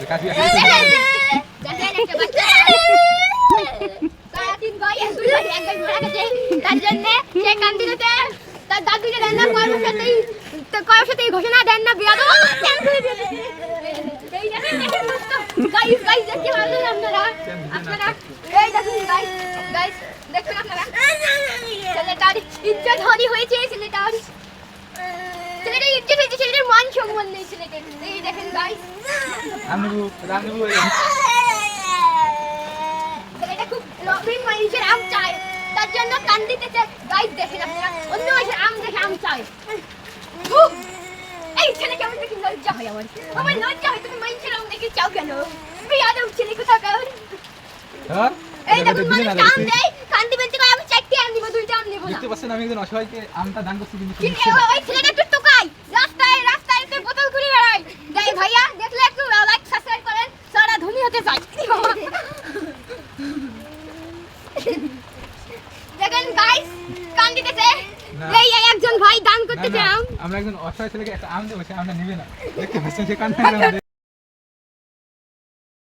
কাশি দেখেন একটা বাচ্চা তারা তিন ভাই দুই ভাই এক ভাই মারা গেছে তার জন্য সে কান্দিতে তার দাদুকে দেন না কয়ের সাথেই ঘোষণা দেন না বিয়া দেবো এই দেখেন গাইস দেখতে পারলেন আপনারা এই দেখুন গাইস দেখুন আপনারা ছেলেটার ইজ্জত হানি হয়েছে ছেলেটার ইজ্জত হয়েছে ছেলেটার মান সম্মান নেই ছেলেটার এই দেখেন গাইস রামনবু ছেলেটা খুব লবিং মানুষের আম চায় তার জন্য কান্দিতেছে গাইস দেখেন আপনারা অন্য মানুষের আম দেখে আম চায় এই ছেলে কেমন দেখি লজ্জা হয় আমার লজ্জা হয় তুমি মানুষের আম দেখে চাও কেন বিয়াদব ছেলে কোথাকার এই দেখুন মানুষ আম দেয় কান্দি বেঁচে কয় আমি চারটি আম নিব দুইটা আম নিব না দেখতে পাচ্ছেন আমি একজন অসহায়কে আমটা দান করছি কিন্তু ওই ছেলেটা একটু টোকাই রাস্তায় একটু বোতল ঘুরে বেড়ায় যাই ভাইয়া দেখলে একটু লাইক সাবস্ক্রাইব করেন সারা ধনী হতে চাই দেখেন গাইস কান্দিতেছে এই একজন ভাই দান করতেছে আম আমরা একজন অসহায় ছেলেকে একটা আম দেবো সে আমটা নেবে না দেখতে পাচ্ছেন সে কান্না